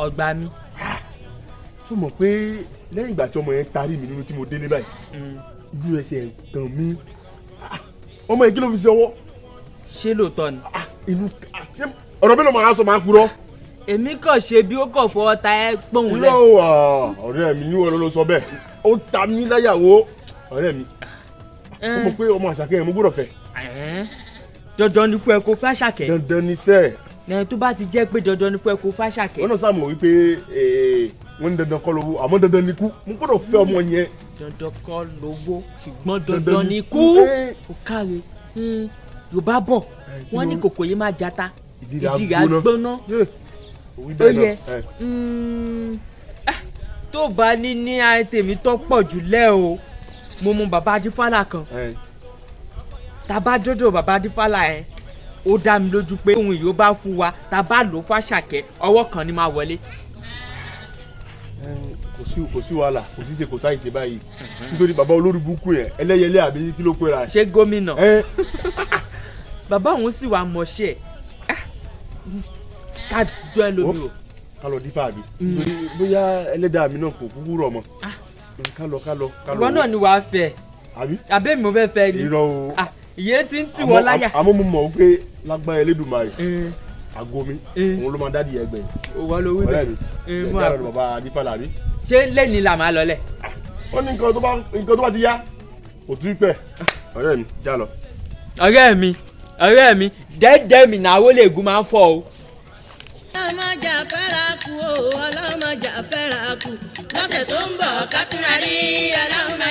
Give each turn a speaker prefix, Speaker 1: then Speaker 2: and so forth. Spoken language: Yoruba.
Speaker 1: ọgbà mi.
Speaker 2: ṣó mọ̀ pé lẹ́yìn ìgbà tí ọmọ yẹn tarí mi nínú tí mo délé báyìí ìlú ẹsẹ̀ kàn mí ọmọ yẹn kí ló fi ṣe ọwọ́.
Speaker 1: ṣé lóòótọ́ ni.
Speaker 2: inú ọ̀rọ̀ mélòó máa sọ máa purọ́.
Speaker 1: èmi kàn ṣe bí ó kàn fọwọ́ ta ẹ gbóhùn lẹ.
Speaker 2: ọ̀rẹ́ mi ní wọ́n ló sọ bẹ́ẹ̀ ó ta mí láyàwó ọ̀rẹ́ mi ó mọ̀ pé ọmọ Àṣàkẹ́ yẹn mo gbọ́dọ̀ fẹ́.
Speaker 1: dandan ni fún ẹ kó fẹ́ Àṣàkẹ́.
Speaker 2: dandan ni sẹ́ẹ̀.
Speaker 1: ẹ tó bá ti jẹ́ pé dandan ni fún ẹ kó fẹ́ Àṣàkẹ́.
Speaker 2: wọ́n náà sá mọ̀ wípé wọ́n ní dandan kọ́ lówó àmọ́ dandan ni kú mo gbọ́dọ̀ fẹ́ ọmọ yẹn.
Speaker 1: dandan kọ́ lówó ṣùgbọ́n dandan ni kú. ó káre Yorùbá bọ̀ wọ́n ní kòkò yìí máa jata ìdíra gbóná. ó yẹ tó bá ní tèmi tó pọ̀ jù lẹ́ o mo mú bàbá Adífálà kan tàbá jọjọ bàbá Adífálà yẹn ó dá mi lójú pé ohun yìí ó bá fún wa tàbá lò fún Àṣàkẹ́ ọwọ́ kan ni máa wọlé.
Speaker 2: kò sí wàhálà kò sí ṣe kò sáì ṣe báyìí nítorí bàbá olórí burúkú yẹn ẹlẹ́yẹlé àbí kí ló pera.
Speaker 1: ṣé gómìnà bàbá òun sì wà mọ̀ṣẹ́ ká jọ ẹ lómi o.
Speaker 2: ká lọ dífà àbí bóyá ẹlẹ́dàá mi náà kò kúkú rọ̀ mọ́ ká lọ.
Speaker 1: ìwọ náà ni wàá fẹ́ àbí mi ò fẹ́ fẹ́ ni.
Speaker 2: irọ́ o
Speaker 1: ìyẹn ti ń tì wọ́n láyà.
Speaker 2: àmọ́ mo mọ̀ wípé lágbára Elédùmarè àgọ́ mi òun ló máa dá di ẹgbẹ́ yìí.
Speaker 1: òwò ló wí bẹ́ẹ̀
Speaker 2: mú àpò bàbá Adífálà àbí.
Speaker 1: ṣé lẹ́ni là máa lọlẹ̀.
Speaker 2: ó ní nǹkan tó bá ti yá kò tún pẹ́ ọ̀rẹ́ mi já lọ.
Speaker 1: ọ̀rẹ́ mi dẹ́ẹ̀dẹ́ mi náà wọlé ègún máa ń fọ́ o.
Speaker 3: ọlọ́mọjà fẹ́ra kú o ọlọ́mọjà fẹ́ra kú lọ́sẹ̀ tó ń bọ̀ ká tún ra rí ọlọ́mọ.